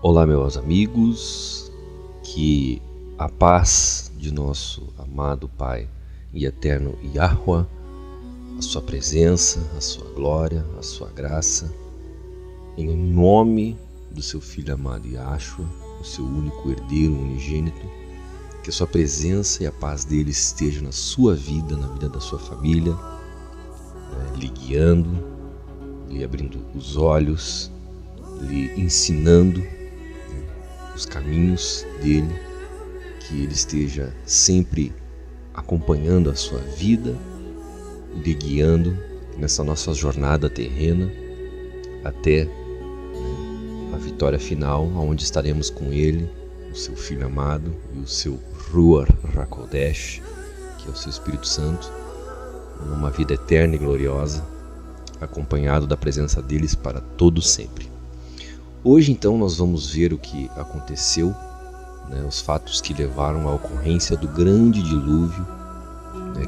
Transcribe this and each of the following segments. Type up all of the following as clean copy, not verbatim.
Olá, meus amigos, que a paz de nosso amado Pai e eterno Yahweh, a sua presença, a sua glória, a sua graça, em nome do seu Filho amado Yahshua, o seu único herdeiro unigênito, que a sua presença e a paz dele esteja na sua vida, na vida da sua família, lhe guiando, lhe abrindo os olhos, lhe ensinando os caminhos dele, que ele esteja sempre acompanhando a sua vida, lhe guiando nessa nossa jornada terrena até a vitória final, onde estaremos com ele, o seu Filho amado e o seu Ruach HaKodesh, que é o seu Espírito Santo, numa vida eterna e gloriosa, acompanhado da presença deles para todo sempre. Hoje, então, nós vamos ver o que aconteceu, os fatos que levaram à ocorrência do grande dilúvio,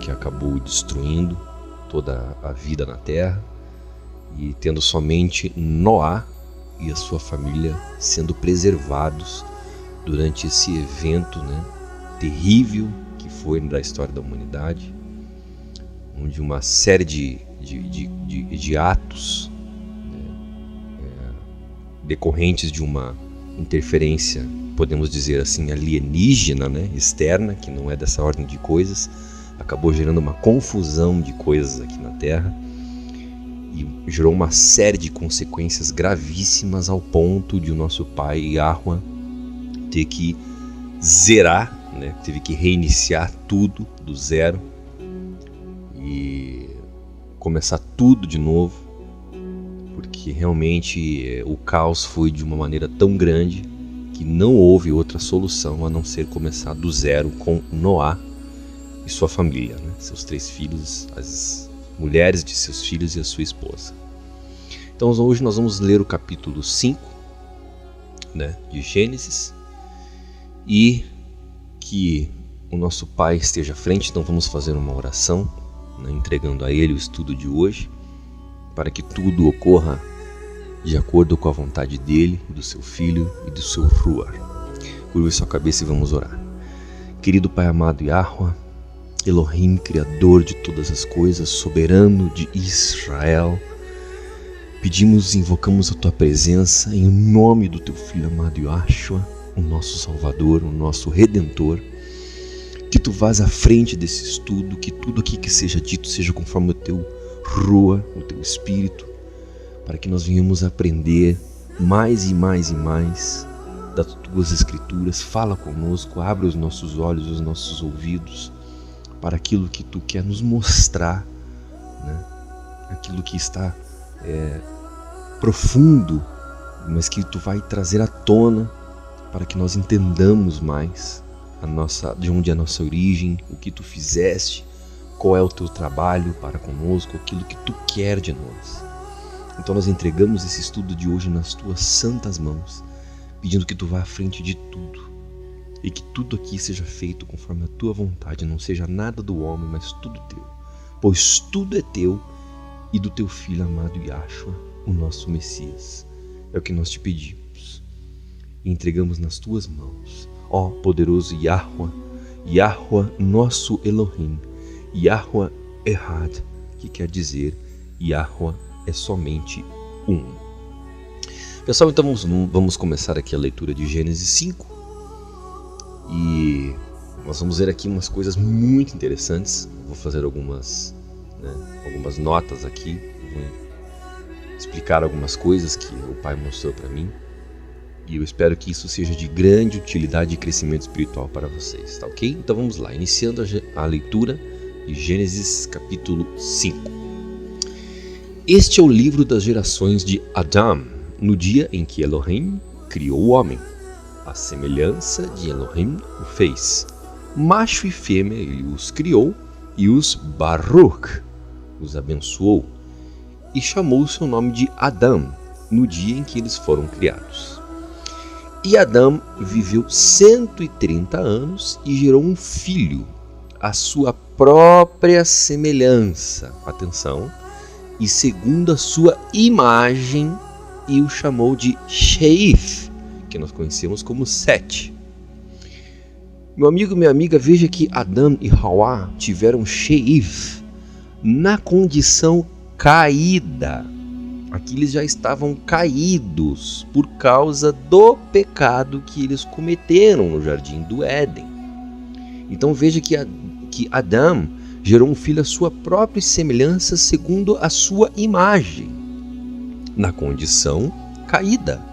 que acabou destruindo toda a vida na terra, e tendo somente Noá e a sua família sendo preservados durante esse evento terrível que foi da história da humanidade, onde uma série de atos decorrentes de uma interferência, podemos dizer assim, alienígena, externa, que não é dessa ordem de coisas, acabou gerando uma confusão de coisas aqui na Terra e gerou uma série de consequências gravíssimas ao ponto de o nosso pai Yahweh ter que zerar, teve que reiniciar tudo do zero e começar tudo de novo, porque realmente o caos foi de uma maneira tão grande que não houve outra solução a não ser começar do zero com Noá e sua família, seus 3 filhos, as mulheres de seus filhos e a sua esposa. Então hoje nós vamos ler o capítulo 5 de Gênesis, e que o nosso Pai esteja à frente. Então vamos fazer uma oração, entregando a Ele o estudo de hoje, para que tudo ocorra de acordo com a vontade dele, do seu Filho e do seu Ruach. Curve sua cabeça e vamos orar. Querido Pai amado Yahweh, Elohim, Criador de todas as coisas, soberano de Israel, pedimos e invocamos a Tua presença em nome do Teu Filho amado Yahshua, o nosso Salvador, o nosso Redentor, que Tu vás à frente desse estudo, que tudo aqui que seja dito seja conforme o Teu Ruach, o Teu Espírito, para que nós venhamos a aprender mais e mais e mais das Tuas Escrituras. Fala conosco, abre os nossos olhos, os nossos ouvidos, para aquilo que Tu quer nos mostrar, aquilo que está profundo, mas que Tu vai trazer à tona, para que nós entendamos mais de onde é a nossa origem, o que Tu fizeste, qual é o Teu trabalho para conosco, aquilo que Tu quer de nós. Então nós entregamos esse estudo de hoje nas Tuas santas mãos, pedindo que Tu vá à frente de tudo, e que tudo aqui seja feito conforme a Tua vontade, não seja nada do homem, mas tudo Teu, pois tudo é Teu e do Teu Filho amado Yahshua, o nosso Messias. É o que nós Te pedimos e entregamos nas Tuas mãos, ó poderoso Yahweh, Yahweh nosso Elohim, Yahweh Ehad, que quer dizer Yahweh é somente um. Pessoal, então vamos começar aqui a leitura de Gênesis 5, e nós vamos ver aqui umas coisas muito interessantes. Vou fazer algumas notas aqui, vou explicar algumas coisas que o Pai mostrou para mim, e eu espero que isso seja de grande utilidade e crescimento espiritual para vocês, tá ok? Então vamos lá, iniciando a leitura de Gênesis capítulo 5. Este é o livro das gerações de Adão, no dia em que Elohim criou o homem. A semelhança de Elohim o fez. Macho e fêmea ele os criou e os Baruch, os abençoou, e chamou o seu nome de Adão, no dia em que eles foram criados. E Adão viveu 130 anos e gerou um filho, à sua própria semelhança, atenção, e segundo a sua imagem, e o chamou de Sheif, que nós conhecemos como Sete. Meu amigo, minha amiga, veja que Adão e Hawa tiveram Sheif na condição caída. Aqui eles já estavam caídos por causa do pecado que eles cometeram no Jardim do Éden. Então veja que Adão gerou um filho à sua própria semelhança, segundo a sua imagem, na condição caída.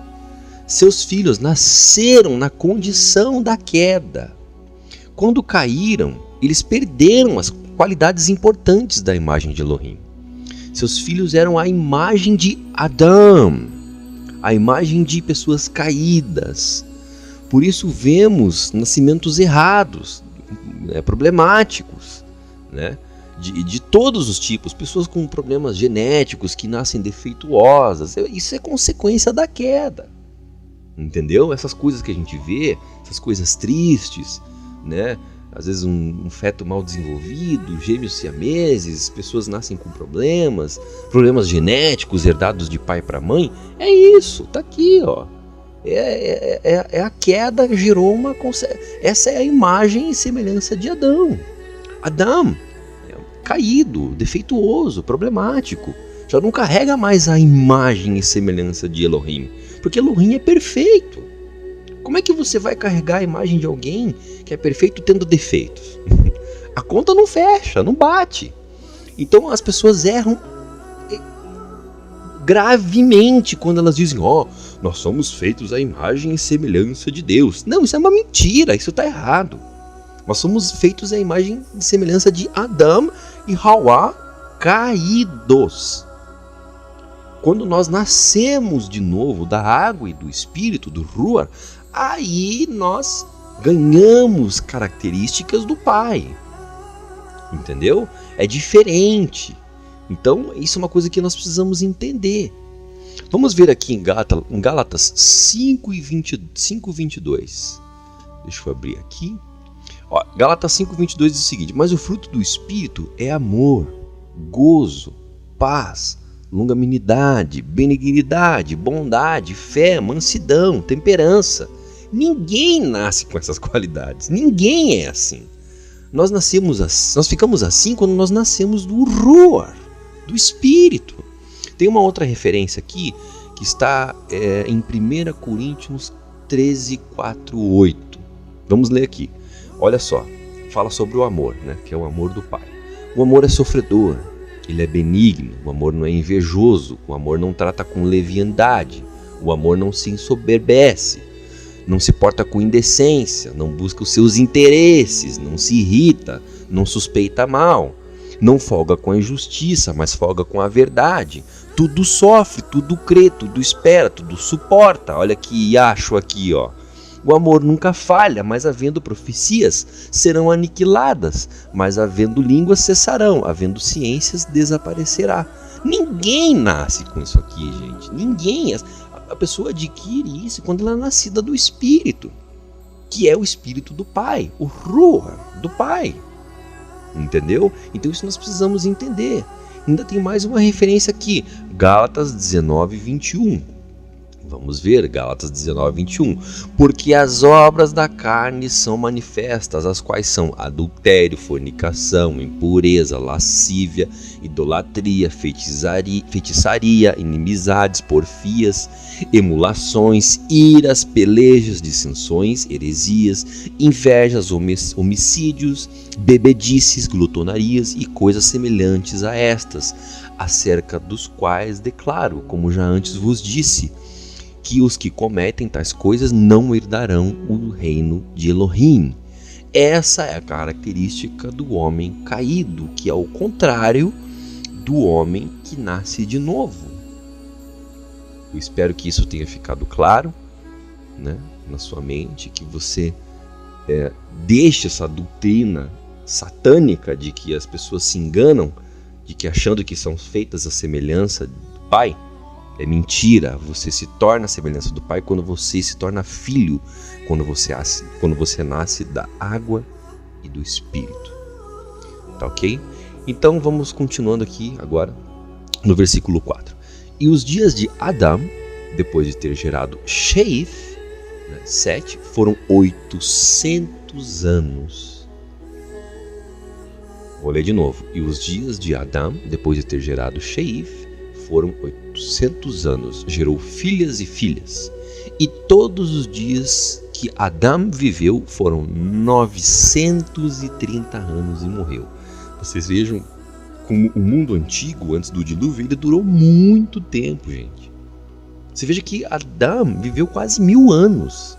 Seus filhos nasceram na condição da queda. Quando caíram, eles perderam as qualidades importantes da imagem de Elohim. Seus filhos eram a imagem de Adão, a imagem de pessoas caídas. Por isso vemos nascimentos errados, problemáticos, né? De todos os tipos, pessoas com problemas genéticos que nascem defeituosas. Isso é consequência da queda, entendeu? Essas coisas que a gente vê, essas coisas tristes, né? Às vezes um feto mal desenvolvido, gêmeos siameses, pessoas nascem com problemas genéticos herdados de pai para mãe. É isso, tá aqui, ó. A queda gerou uma... Essa é a imagem e semelhança de Adão. Adão é caído, defeituoso, problemático. Já não carrega mais a imagem e semelhança de Elohim, porque Elohim é perfeito. Como é que você vai carregar a imagem de alguém que é perfeito tendo defeitos? A conta não fecha, não bate. Então as pessoas erram gravemente quando elas dizem: nós somos feitos à imagem e semelhança de Deus. Não, isso é uma mentira, isso está errado. Nós somos feitos à imagem e semelhança de Adão e Hawa caídos. Quando nós nascemos de novo da água e do espírito, do Ruach, aí nós ganhamos características do Pai. Entendeu? É diferente. Então, isso é uma coisa que nós precisamos entender. Vamos ver aqui em Gálatas 5:22. Deixa eu abrir aqui. Gálatas 5:22 diz o seguinte: mas o fruto do Espírito é amor, gozo, paz, longanimidade, benignidade, bondade, fé, mansidão, temperança. Ninguém nasce com essas qualidades. Ninguém é assim. Nós ficamos assim quando nós nascemos do Ruach, do Espírito. Tem uma outra referência aqui que está em 1 Coríntios 13:4-8. Vamos ler aqui. Olha só, fala sobre o amor, né? Que é o amor do Pai. O amor é sofredor, ele é benigno, o amor não é invejoso, o amor não trata com leviandade, o amor não se ensoberbece, não se porta com indecência, não busca os seus interesses, não se irrita, não suspeita mal, não folga com a injustiça, mas folga com a verdade. Tudo sofre, tudo crê, tudo espera, tudo suporta. Olha que acho aqui, ó. O amor nunca falha, mas havendo profecias serão aniquiladas, mas havendo línguas cessarão, havendo ciências desaparecerá. Ninguém nasce com isso aqui, gente. Ninguém. A pessoa adquire isso quando ela é nascida do Espírito, que é o Espírito do Pai, o Ruach do Pai. Entendeu? Então isso nós precisamos entender. Ainda tem mais uma referência aqui, Gálatas 19:21. Vamos ver, Gálatas 19:21. Porque as obras da carne são manifestas, as quais são adultério, fornicação, impureza, lascívia, idolatria, feitiçaria, inimizades, porfias, emulações, iras, pelejas, dissensões, heresias, invejas, homicídios, bebedices, glutonarias e coisas semelhantes a estas, acerca dos quais declaro, como já antes vos disse, que os que cometem tais coisas não herdarão o reino de Elohim. Essa é a característica do homem caído, que é o contrário do homem que nasce de novo. Eu espero que isso tenha ficado claro, né, na sua mente, que você deixe essa doutrina satânica de que as pessoas se enganam, de que achando que são feitas à semelhança do Pai. É mentira, você se torna a semelhança do Pai quando você se torna filho, quando você nasce da água e do Espírito. Tá ok? Então vamos continuando aqui agora no versículo 4. E os dias de Adão, depois de ter gerado Sheif, 7 foram 800 anos. Vou ler de novo. E os dias de Adão, depois de ter gerado Sheif, foram 800 anos. Gerou filhas e filhas. E todos os dias que Adão viveu foram 930 anos e morreu. Vocês vejam como o mundo antigo, antes do dilúvio, ele durou muito tempo, gente. Você veja que Adão viveu quase 1000 anos.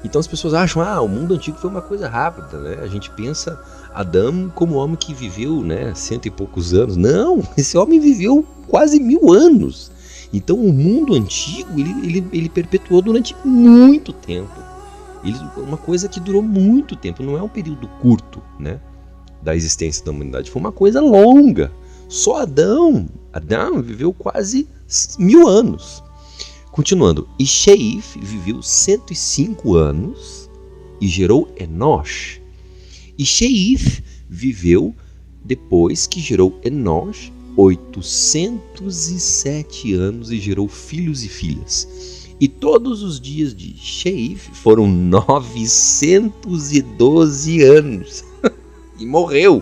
Então as pessoas acham, o mundo antigo foi uma coisa rápida, né? A gente pensa Adão como homem que viveu, né, 100 e poucos anos. Não, esse homem viveu quase 1000 anos. Então o mundo antigo, ele perpetuou durante muito tempo. Uma coisa que durou muito tempo, não é um período curto, né, da existência da humanidade. Foi uma coisa longa. Só Adão viveu quase 1000 anos. Continuando, e Sheif viveu 105 anos e gerou Enosh. E Sheif viveu, depois que gerou Enosh, 807 anos e gerou filhos e filhas. E todos os dias de Sheif foram 912 anos. E morreu.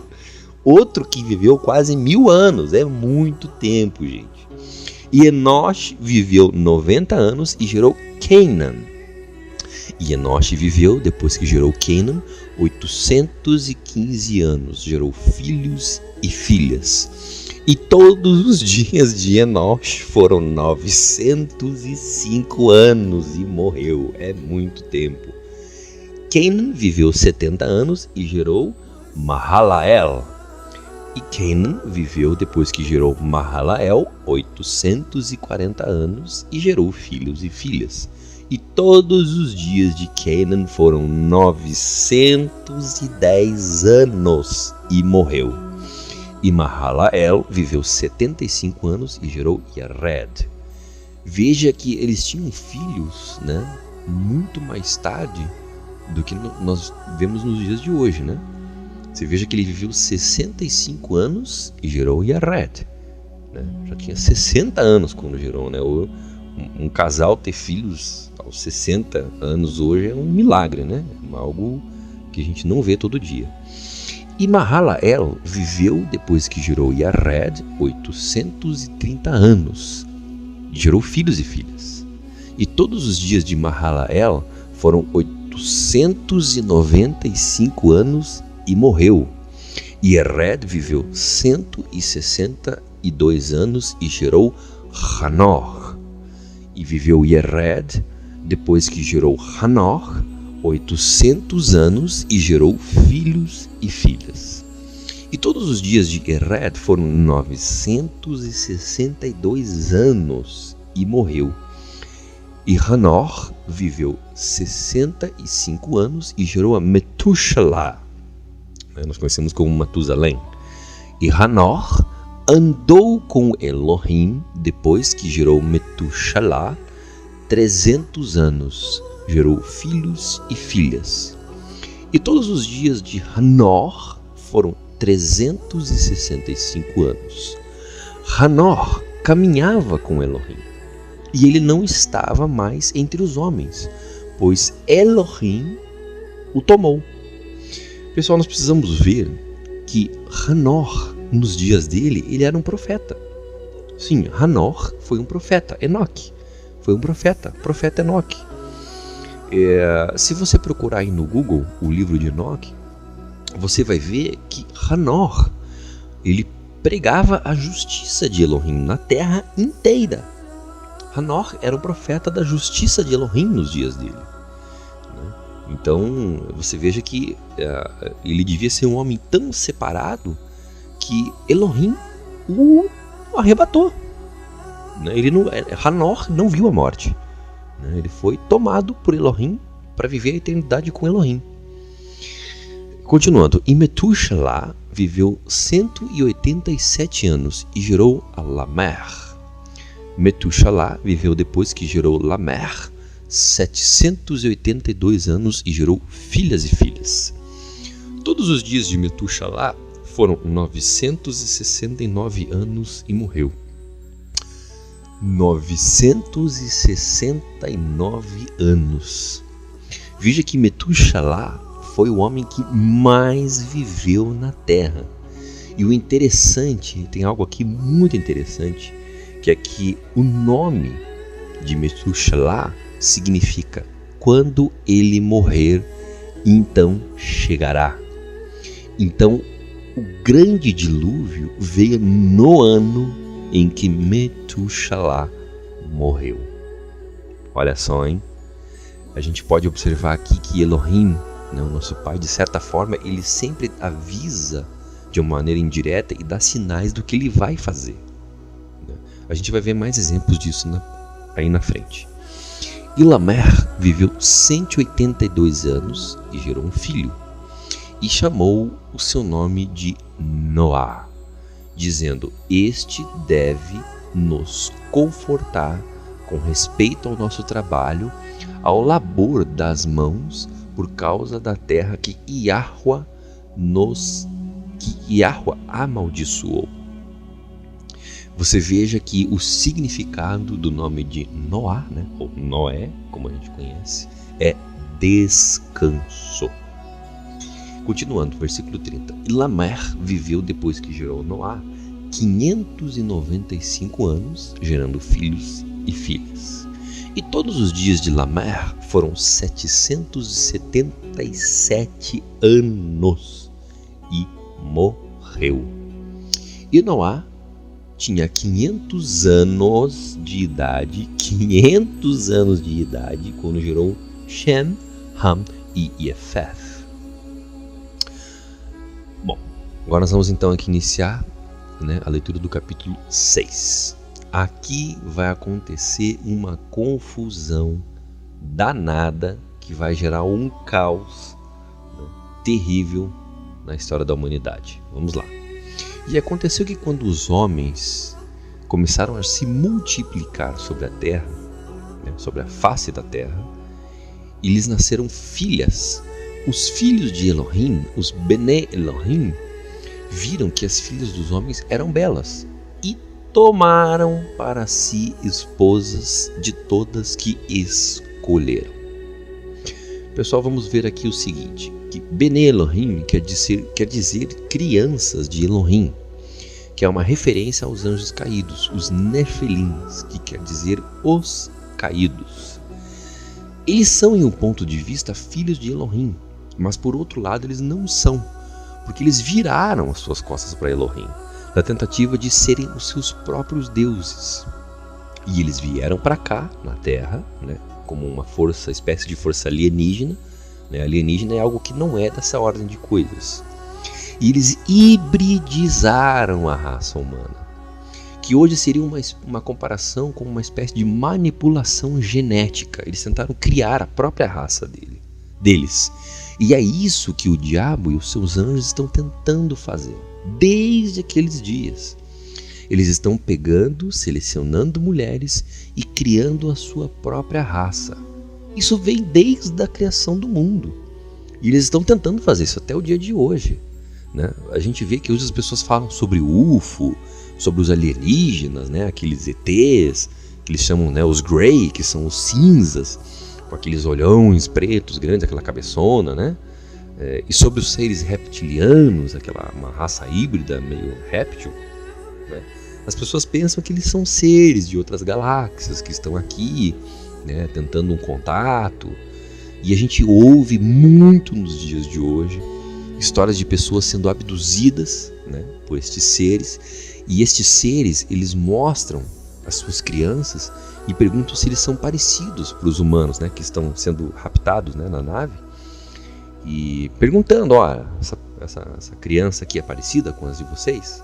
Outro que viveu quase 1000 anos. É muito tempo, gente. E Enosh viveu 90 anos e gerou Cainan. E Enosh viveu, depois que gerou Cainan, 815 anos. Gerou filhos e filhas. E todos os dias de Enosh foram 905 anos e morreu. É muito tempo. Cainan viveu 70 anos e gerou Mahalael. E Cainan viveu, depois que gerou Mahalael, 840 anos e gerou filhos e filhas. E todos os dias de Cainan foram 910 anos e morreu. E Mahalael viveu 75 anos e gerou Yared. Veja que eles tinham filhos, né, muito mais tarde do que nós vemos nos dias de hoje, né? Você veja que ele viveu 65 anos e gerou Yared, né? Já tinha 60 anos quando gerou, né? Um casal ter filhos aos 60 anos hoje é um milagre, né? É algo que a gente não vê todo dia. E Mahalael viveu, depois que gerou Yared, 830 anos. E gerou filhos e filhas. E todos os dias de Mahalael foram 895 anos e morreu. E Yared viveu 162 anos e gerou Hanor. E viveu Yared, depois que gerou Hanor, 800 anos e gerou filhos e filhas. E todos os dias de Yared foram 962 anos e morreu. E Hanor viveu 65 anos e gerou a Metushalah. Nós conhecemos como Matusalém. E Hanor andou com Elohim, depois que gerou Metushalah, 300 anos. Gerou filhos e filhas. E todos os dias de Hanor foram 365 anos. Hanor caminhava com Elohim. E ele não estava mais entre os homens, pois Elohim o tomou. Pessoal, nós precisamos ver que Hanor, nos dias dele, ele era um profeta. Sim, Hanor foi um profeta. Enoque foi um profeta Enoque. Se você procurar aí no Google o livro de Enoque, você vai ver que Hanor, ele pregava a justiça de Elohim na terra inteira. Hanor era um profeta da justiça de Elohim nos dias dele. Então, você veja que ele devia ser um homem tão separado que Elohim o arrebatou. Hanor não viu a morte. Ele foi tomado por Elohim para viver a eternidade com Elohim. Continuando, e Metushalah viveu 187 anos e gerou a Lamer. Metushalah viveu, depois que gerou Lamer, 782 anos e gerou filhas e filhas. Todos os dias de Metushalah foram 969 anos e morreu. 969 anos. Veja que Metushalá foi o homem que mais viveu na terra. E o interessante, tem algo aqui muito interessante, que é que o nome de Metushalá significa quando ele morrer, então chegará. Então, o grande dilúvio veio no ano em que Metushalá morreu. Olha só, hein? A gente pode observar aqui que Elohim, né, o nosso Pai, de certa forma, ele sempre avisa de uma maneira indireta e dá sinais do que ele vai fazer. A gente vai ver mais exemplos disso aí na frente. E Lamer viveu 182 anos e gerou um filho. E chamou o seu nome de Noá, dizendo: este deve nos confortar com respeito ao nosso trabalho, ao labor das mãos, por causa da terra que Yahweh amaldiçoou. Você veja que o significado do nome de Noá, né, ou Noé, como a gente conhece, é descanso. Continuando, versículo 30. E Lamer viveu, depois que gerou Noá, 595 anos, gerando filhos e filhas. E todos os dias de Lamer foram 777 anos e morreu. E Noá tinha 500 anos de idade, quando gerou Shem, Ham e Yefeth. Bom, agora nós vamos então aqui iniciar, a leitura do capítulo 6. Aqui vai acontecer uma confusão danada que vai gerar um caos terrível na história da humanidade. Vamos lá. E aconteceu que quando os homens começaram a se multiplicar sobre a terra, sobre a face da terra, e lhes nasceram filhas. Os filhos de Elohim, os Bene Elohim, viram que as filhas dos homens eram belas e tomaram para si esposas de todas que escolheram. Pessoal, vamos ver aqui o seguinte, que Bene Elohim quer dizer crianças de Elohim, que é uma referência aos anjos caídos, os Nefilins, que quer dizer os caídos. Eles são, em um ponto de vista, filhos de Elohim, mas por outro lado eles não são, porque eles viraram as suas costas para Elohim, na tentativa de serem os seus próprios deuses. E eles vieram para cá, na Terra, como uma espécie de força alienígena. Alienígena é algo que não é dessa ordem de coisas. E eles hibridizaram a raça humana, que hoje seria uma comparação com uma espécie de manipulação genética. Eles tentaram criar a própria raça deles. E é isso que o diabo e os seus anjos estão tentando fazer, desde aqueles dias. Eles estão pegando, selecionando mulheres e criando a sua própria raça. Isso vem desde a criação do mundo. E eles estão tentando fazer isso até o dia de hoje. A gente vê que hoje as pessoas falam sobre o UFO, sobre os alienígenas, aqueles ETs, que eles chamam os Grey, que são os cinzas, com aqueles olhões pretos grandes, aquela cabeçona, e sobre os seres reptilianos, uma raça híbrida meio réptil. As pessoas pensam que eles são seres de outras galáxias que estão aqui, tentando um contato. E a gente ouve muito nos dias de hoje histórias de pessoas sendo abduzidas por estes seres. E estes seres, eles mostram as suas crianças e perguntam se eles são parecidos para os humanos, que estão sendo raptados na nave. E perguntando, essa criança aqui é parecida com as de vocês?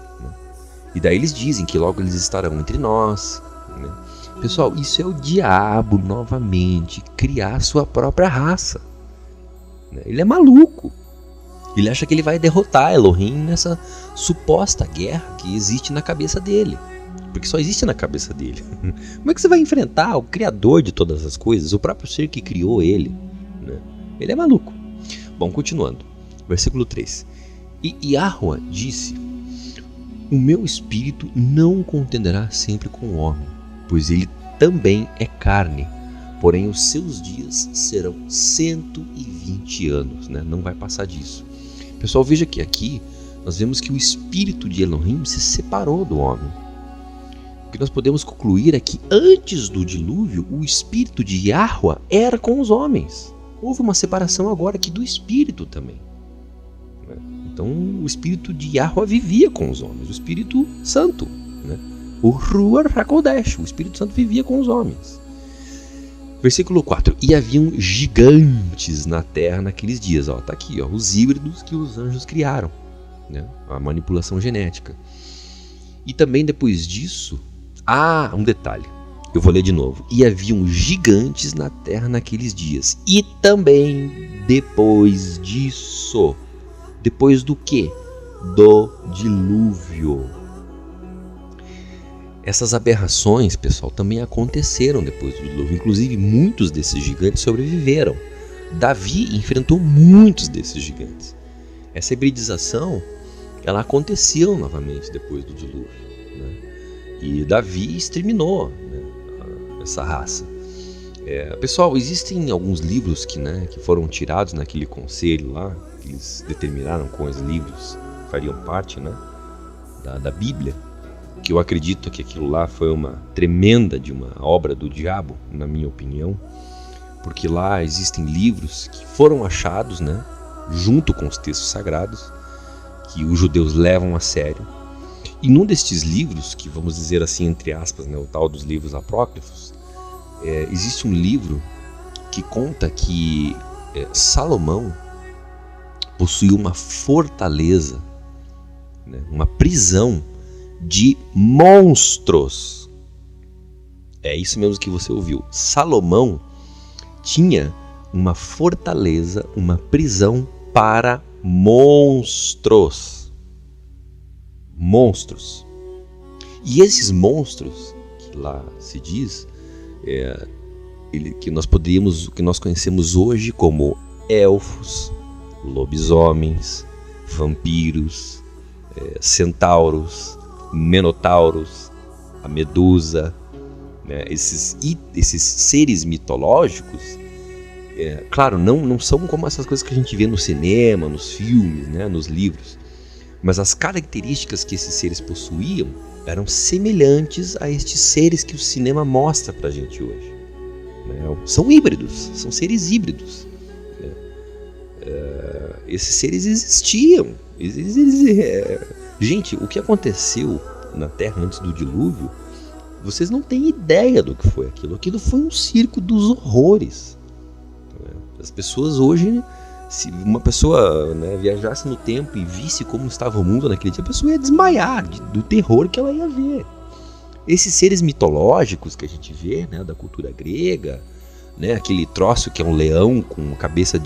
E daí eles dizem que logo eles estarão entre nós. Pessoal, isso é o diabo novamente criar sua própria raça. Ele é maluco. Ele acha que ele vai derrotar Elohim nessa suposta guerra que existe na cabeça dele. Porque só existe na cabeça dele. Como é que você vai enfrentar o criador de todas as coisas, o próprio ser que criou ele? Ele é maluco. Bom, continuando. Versículo 3. E Yahweh disse: o meu espírito não contenderá sempre com o homem, pois ele também é carne, porém os seus dias serão 120 anos, né? Não vai passar disso. Pessoal, veja que aqui nós vemos que o espírito de Elohim se separou do homem. O que nós podemos concluir é que antes do dilúvio, o espírito de Yahweh era com os homens. Houve uma separação agora aqui do espírito também. Então o espírito de Yahweh vivia com os homens, o Espírito Santo, né? O Ruach HaKodesh, o Espírito Santo vivia com os homens. Versículo 4. E haviam gigantes na terra naqueles dias. Está aqui, os híbridos que os anjos criaram, né? A manipulação genética. E também depois disso, um detalhe. Eu vou ler de novo. E haviam gigantes na terra naqueles dias. E também depois disso. Depois do quê? Do dilúvio. Essas aberrações, pessoal, também aconteceram depois do dilúvio. Inclusive, muitos desses gigantes sobreviveram. Davi enfrentou muitos desses gigantes. Essa hibridização, ela aconteceu novamente depois do dilúvio, né? E Davi exterminou, né, essa raça. Pessoal, existem alguns livros que foram tirados naquele conselho lá, que eles determinaram quais livros fariam parte, né, da Bíblia, que eu acredito que aquilo lá foi uma tremenda de uma obra do diabo, na minha opinião, porque lá existem livros que foram achados, né, junto com os textos sagrados, que os judeus levam a sério. E num destes livros, que vamos dizer assim, entre aspas, né, o tal dos livros apócrifos, existe um livro que conta que Salomão possuía uma fortaleza, né, uma prisão de monstros. É isso mesmo que você ouviu. Salomão tinha uma fortaleza, uma prisão para monstros. Monstros. E esses monstros, que lá se diz, que nós conhecemos hoje como elfos, lobisomens, vampiros, centauros, menotauros, a medusa, né? Esses seres mitológicos, claro, não são como essas coisas que a gente vê no cinema, nos filmes, né, nos livros, mas as características que esses seres possuíam eram semelhantes a estes seres que o cinema mostra pra gente hoje, né? São híbridos, são seres híbridos, né? Esses seres existiam. Gente, o que aconteceu na Terra antes do dilúvio, vocês não têm ideia do que foi aquilo. Aquilo foi um circo dos horrores. As pessoas hoje, se uma pessoa, né, viajasse no tempo e visse como estava o mundo naquele dia, a pessoa ia desmaiar do terror que ela ia ver. Esses seres mitológicos que a gente vê, né, da cultura grega, né, aquele troço que é um leão com cabeça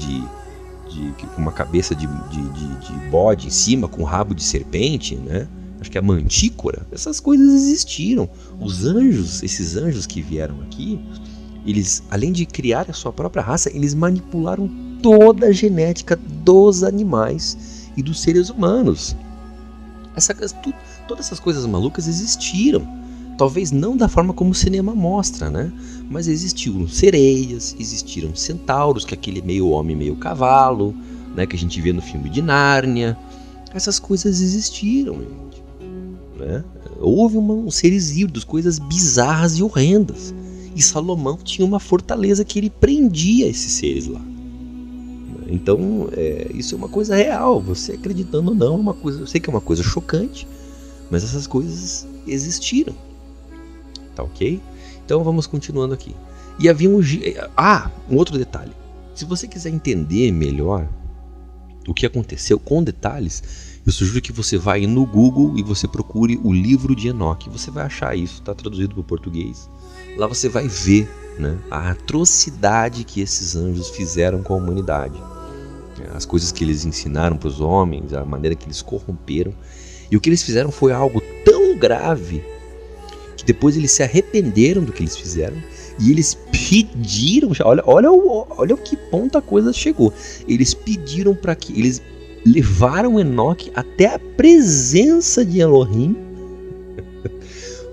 uma cabeça de bode em cima, com rabo de serpente, né? Acho que é a mantícora. Essas coisas existiram. Os anjos, esses anjos que vieram aqui, eles, além de criar a sua própria raça, eles manipularam toda a genética dos animais e dos seres humanos. Todas essas coisas malucas existiram. Talvez não da forma como o cinema mostra, né? Mas existiram sereias, existiram centauros, que é aquele meio homem, meio cavalo, né? Que a gente vê no filme de Nárnia. Essas coisas existiram, gente, né? Houve seres híbridos, coisas bizarras e horrendas. E Salomão tinha uma fortaleza que ele prendia esses seres lá. Então, isso é uma coisa real. Você acreditando ou não, é uma coisa, eu sei que é uma coisa chocante, mas essas coisas existiram. Tá ok? Então vamos continuando aqui. E havia um outro detalhe. Se você quiser entender melhor o que aconteceu com detalhes, eu sugiro que você vá no Google e você procure o livro de Enoque. Você vai achar isso, está traduzido para o português. Lá você vai ver, né, a atrocidade que esses anjos fizeram com a humanidade. As coisas que eles ensinaram para os homens, a maneira que eles corromperam. E o que eles fizeram foi algo tão grave que depois eles se arrependeram do que eles fizeram e eles pediram, olha o que ponto a coisa chegou. Eles pediram para que eles levaram Enoque até a presença de Elohim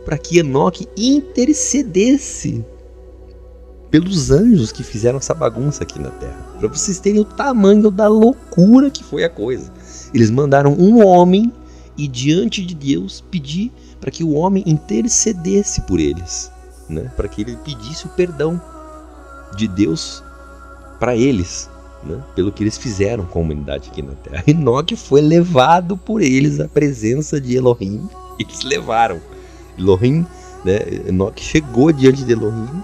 para que Enoque intercedesse pelos anjos que fizeram essa bagunça aqui na Terra. Para vocês terem o tamanho da loucura que foi a coisa. Eles mandaram um homem e diante de Deus pedir para que o homem intercedesse por eles, né? Para que ele pedisse o perdão de Deus para eles, né? Pelo que eles fizeram com a humanidade aqui na Terra. Enoque foi levado por eles à presença de Elohim. Eles levaram Elohim, né? Enoque chegou diante de Elohim,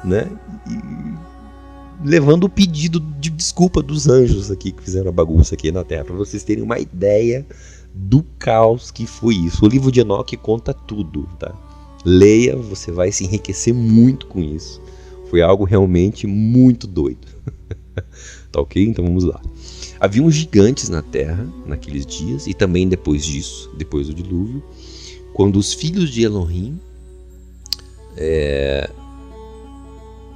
né? E levando o pedido de desculpa dos anjos aqui que fizeram a bagunça aqui na Terra, para vocês terem uma ideia do caos que foi isso. O livro de Enoque conta tudo, tá? Leia, você vai se enriquecer muito com isso. Foi algo realmente muito doido. Tá ok? Então vamos lá. Haviam gigantes na Terra naqueles dias e também depois disso, depois do dilúvio, quando os filhos de Elohim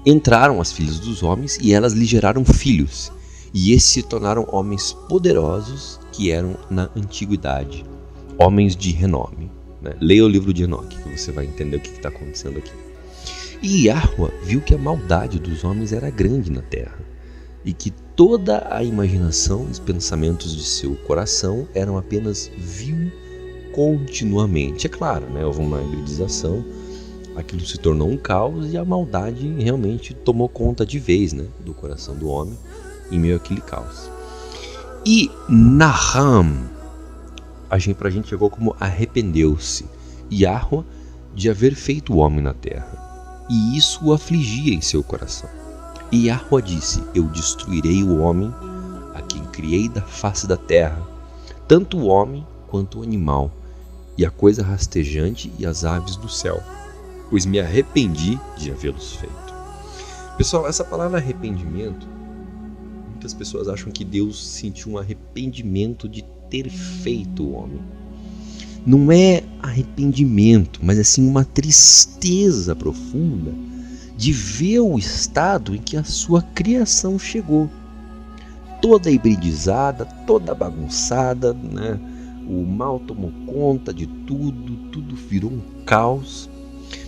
entraram as filhas dos homens e elas lhe geraram filhos. E esses se tornaram homens poderosos que eram na antiguidade, homens de renome, né? Leia o livro de Enoque que você vai entender o que está acontecendo aqui. E Yahweh viu que a maldade dos homens era grande na terra e que toda a imaginação e os pensamentos de seu coração eram apenas vil continuamente. É claro, né? Houve uma hibridização, aquilo se tornou um caos e a maldade realmente tomou conta de vez, né, do coração do homem em meio àquele caos. E Naham, pra gente chegou como arrependeu-se, Yahweh, de haver feito o homem na terra, e isso o afligia em seu coração. E Yahweh disse: eu destruirei o homem, a quem criei da face da terra, tanto o homem quanto o animal, e a coisa rastejante e as aves do céu, pois me arrependi de havê-los feito. Pessoal, essa palavra arrependimento, muitas pessoas acham que Deus sentiu um arrependimento de ter feito o homem. Não é arrependimento, mas assim uma tristeza profunda de ver o estado em que a sua criação chegou. Toda hibridizada, toda bagunçada, né? O mal tomou conta de tudo, tudo virou um caos.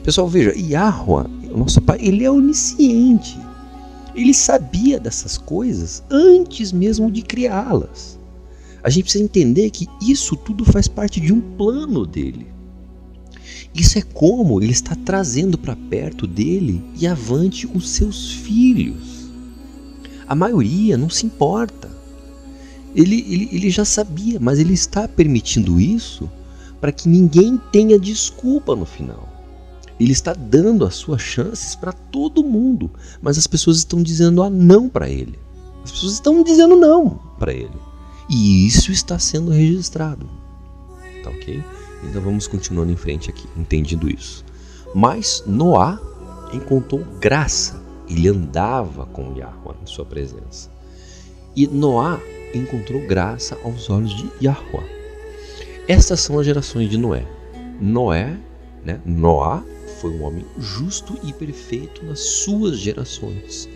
Pessoal, veja, Yahweh, o nosso Pai, ele é onisciente. Ele sabia dessas coisas antes mesmo de criá-las. A gente precisa entender que isso tudo faz parte de um plano dele. Isso é como ele está trazendo para perto dele e avante os seus filhos. A maioria não se importa. Ele já sabia, mas ele está permitindo isso para que ninguém tenha desculpa no final. Ele está dando as suas chances para todo mundo, mas as pessoas estão dizendo não para ele. As pessoas estão dizendo não para ele. E isso está sendo registrado. Tá ok? Então vamos continuando em frente aqui, entendendo isso. Mas Noá encontrou graça. Ele andava com Yahweh em sua presença. E Noá encontrou graça aos olhos de Yahweh. Estas são as gerações de Noé. Noá foi um homem justo e perfeito nas suas gerações.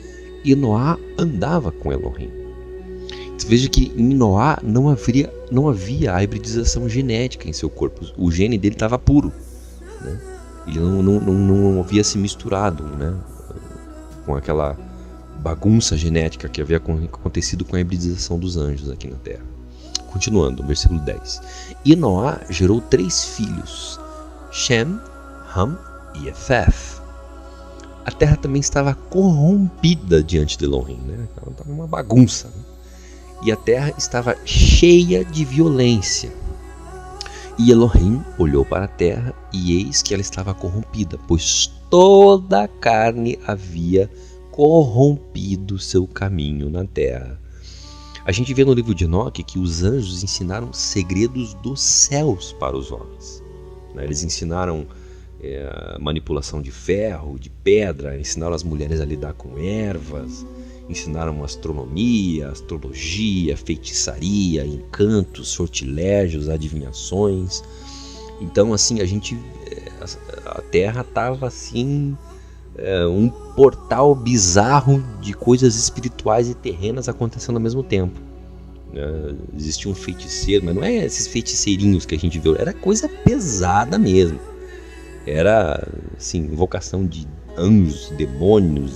E Noá andava com Elohim. Você veja que em Noá não havia a hibridização genética em seu corpo. O gene dele estava puro, né? Ele não havia se misturado, né, com aquela bagunça genética que havia acontecido com a hibridização dos anjos aqui na Terra. Continuando, versículo 10. E Noá gerou 3 filhos, Shem, Ham e Efef. A terra também estava corrompida diante de Elohim, né? Ela estava uma bagunça, né? E a terra estava cheia de violência. E Elohim olhou para a terra e eis que ela estava corrompida, pois toda a carne havia corrompido seu caminho na terra. A gente vê no livro de Enoque que os anjos ensinaram segredos dos céus para os homens. Eles ensinaram manipulação de ferro, de pedra, ensinaram as mulheres a lidar com ervas, ensinaram astronomia, astrologia, feitiçaria, encantos, sortilégios, adivinhações. Então, assim, a Terra estava assim, um portal bizarro de coisas espirituais e terrenas acontecendo ao mesmo tempo. Existia um feiticeiro, mas não é esses feiticeirinhos que a gente vê, era coisa pesada mesmo. Era assim, invocação de anjos, demônios.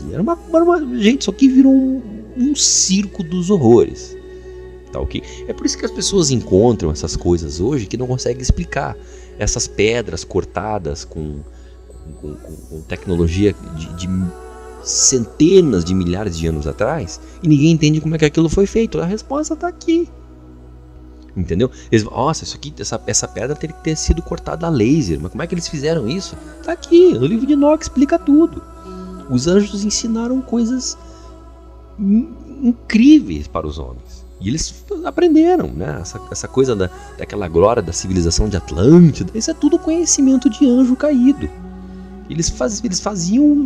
Gente, isso aqui virou um circo dos horrores. Tá, ok? É por isso que as pessoas encontram essas coisas hoje que não conseguem explicar. Essas pedras cortadas com tecnologia de centenas de milhares de anos atrás, e ninguém entende como é que aquilo foi feito. A resposta está aqui. Entendeu? Eles, nossa, isso aqui, essa pedra teria que ter sido cortada a laser. Mas como é que eles fizeram isso? Tá aqui, no livro de Enoque explica tudo. Os anjos ensinaram coisas incríveis para os homens. E eles aprenderam, né? Essa coisa daquela glória da civilização de Atlântida. Isso é tudo conhecimento de anjo caído. Eles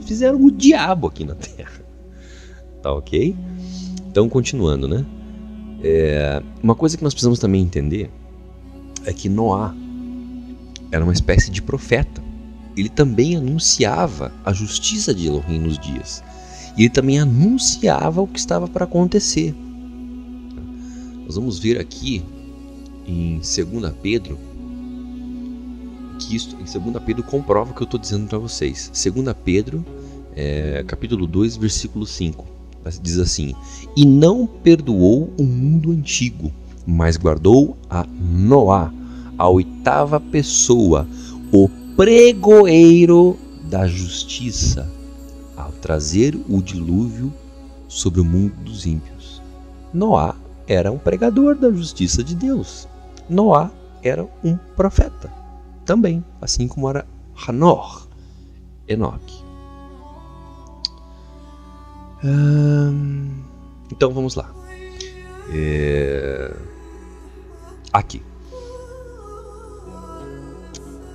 fizeram o diabo aqui na Terra. Tá, ok? Então, continuando, né? Uma coisa que nós precisamos também entender é que Noá era uma espécie de profeta. Ele também anunciava a justiça de Elohim nos dias. E ele também anunciava o que estava para acontecer. Nós vamos ver aqui em 2 Pedro que isso, em 2 Pedro comprova o que eu estou dizendo para vocês. 2 Pedro, capítulo 2, versículo 5, diz assim: e não perdoou o mundo antigo, mas guardou a Noá, a 8ª pessoa, o pregoeiro da justiça, ao trazer o dilúvio sobre o mundo dos ímpios. Noá era um pregador da justiça de Deus. Noá era um profeta também, assim como era Enoque. Então vamos lá. Aqui.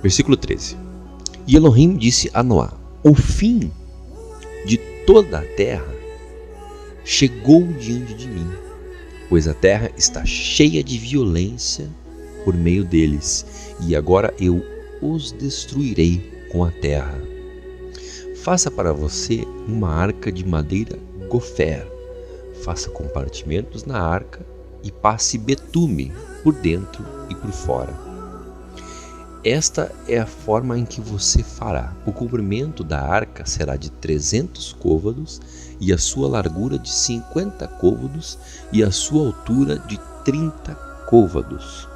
Versículo 13. E Elohim disse a Noá: o fim de toda a terra chegou diante de mim, pois a terra está cheia de violência por meio deles, e agora eu os destruirei com a terra. Faça para você uma arca de madeira gofer, faça compartimentos na arca e passe betume por dentro e por fora. Esta é a forma em que você fará. O comprimento da arca será de 300 côvados, e a sua largura de 50 côvados, e a sua altura de 30 côvados.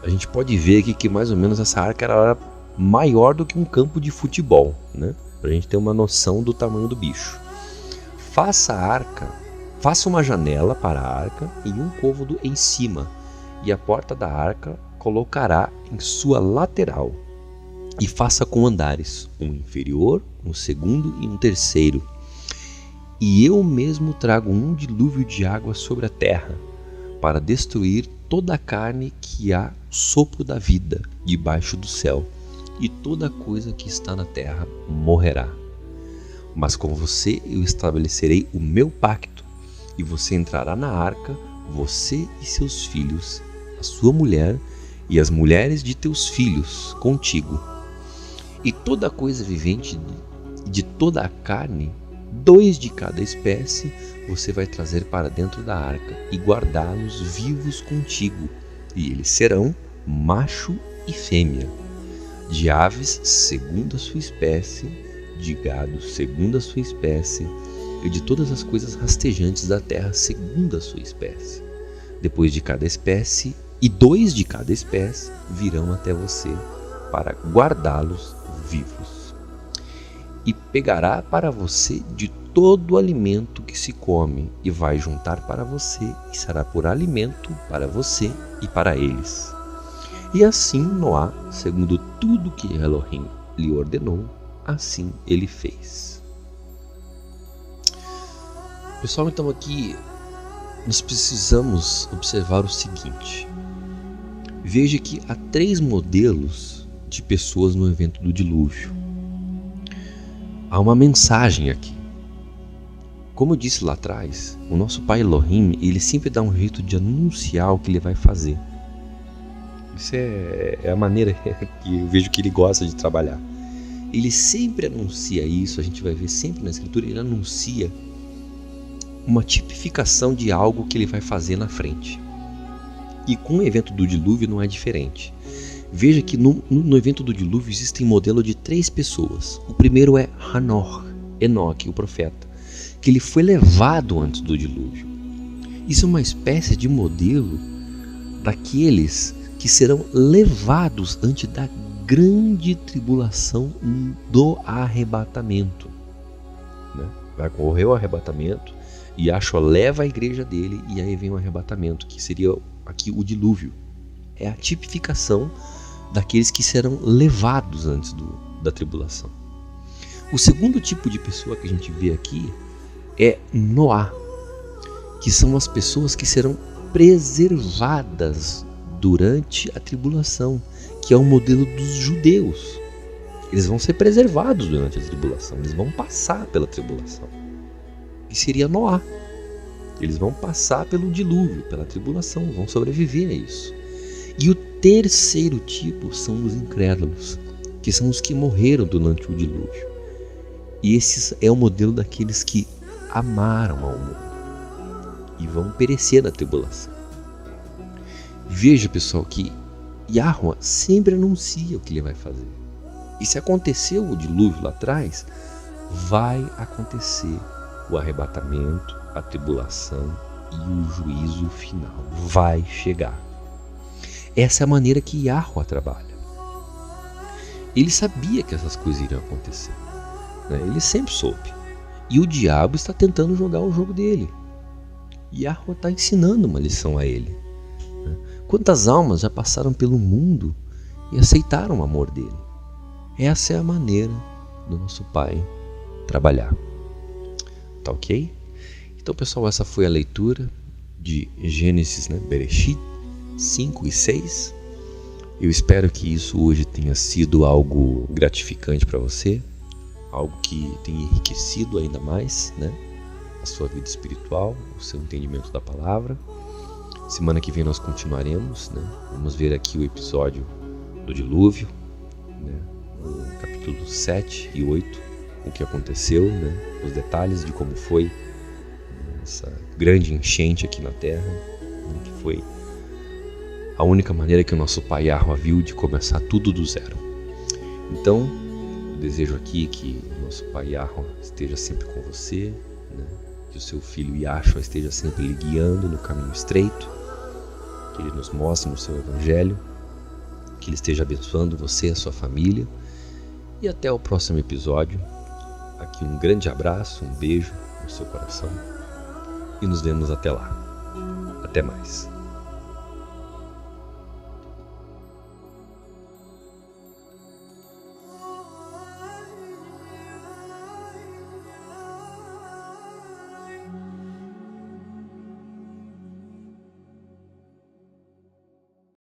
A gente pode ver aqui que mais ou menos essa arca era maior do que um campo de futebol, né? Para a gente ter uma noção do tamanho do bicho. Faça uma janela para a arca e um côvado em cima, e a porta da arca colocará em sua lateral, e faça com andares, um inferior, um segundo e um terceiro. E eu mesmo trago um dilúvio de água sobre a terra, para destruir toda a carne que há sopro da vida debaixo do céu, e toda coisa que está na terra morrerá. Mas com você eu estabelecerei o meu pacto, e você entrará na arca, você e seus filhos, a sua mulher e as mulheres de teus filhos contigo. E toda coisa vivente de toda a carne, 2 de cada espécie, você vai trazer para dentro da arca e guardá-los vivos contigo, e eles serão macho e fêmea, de aves segundo a sua espécie, de gado segundo a sua espécie, e de todas as coisas rastejantes da terra segundo a sua espécie. Depois de cada espécie, e 2 de cada espécie virão até você para guardá-los vivos. E pegará para você de todo o alimento que se come, e vai juntar para você, e será por alimento para você e para eles. E assim Noá, segundo tudo que Elohim lhe ordenou, assim ele fez. Pessoal, então aqui nós precisamos observar o seguinte. Veja que há 3 modelos de pessoas no evento do dilúvio. Há uma mensagem aqui. Como eu disse lá atrás, o nosso pai Elohim, ele sempre dá um jeito de anunciar o que ele vai fazer. Isso é a maneira que eu vejo que ele gosta de trabalhar. Ele sempre anuncia isso, a gente vai ver sempre na escritura, ele anuncia uma tipificação de algo que ele vai fazer na frente. E com o evento do dilúvio não é diferente. Veja que no evento do dilúvio existem modelo de 3 pessoas. O primeiro é Enoque, o profeta, que ele foi levado antes do dilúvio. Isso é uma espécie de modelo daqueles que serão levados antes da grande tribulação do arrebatamento. Vai ocorrer o arrebatamento, e Yahshua leva a igreja dele, e aí vem o arrebatamento, que seria aqui o dilúvio. É a tipificação daqueles que serão levados antes da tribulação. O segundo tipo de pessoa que a gente vê aqui é Noá, que são as pessoas que serão preservadas durante a tribulação, que é o modelo dos judeus. Eles vão ser preservados durante a tribulação, eles vão passar pela tribulação. E seria Noá. Eles vão passar pelo dilúvio, pela tribulação, vão sobreviver a isso. E o terceiro tipo são os incrédulos, que são os que morreram durante o dilúvio. E esse é o modelo daqueles que amaram ao mundo e vão perecer na tribulação. Veja, pessoal, que Yahweh sempre anuncia o que ele vai fazer. E se aconteceu o dilúvio lá atrás, vai acontecer o arrebatamento, a tribulação e o juízo final. Vai chegar. Essa é a maneira que Yahweh trabalha. Ele sabia que essas coisas iriam acontecer. Ele sempre soube. E o diabo está tentando jogar o jogo dele. Yahweh está ensinando uma lição a ele. Quantas almas já passaram pelo mundo e aceitaram o amor dele? Essa é a maneira do nosso Pai trabalhar. Tá ok? Então, pessoal, essa foi a leitura de Gênesis, Bereshit 5 e 6. Eu espero que isso hoje tenha sido algo gratificante para você, algo que tenha enriquecido ainda mais, a sua vida espiritual, o seu entendimento da palavra. Semana que vem nós continuaremos, Vamos ver aqui o episódio do dilúvio, no capítulo 7 e 8, o que aconteceu, os detalhes de como foi essa grande enchente aqui na Terra, que foi a única maneira que o nosso Pai Yahweh viu de começar tudo do zero. Então, eu desejo aqui que o nosso Pai Yahweh esteja sempre com você, que o seu filho Yahshua esteja sempre lhe guiando no caminho estreito, que ele nos mostre no seu evangelho, que ele esteja abençoando você e a sua família. E até o próximo episódio. Aqui um grande abraço, um beijo no seu coração e nos vemos até lá. Até mais.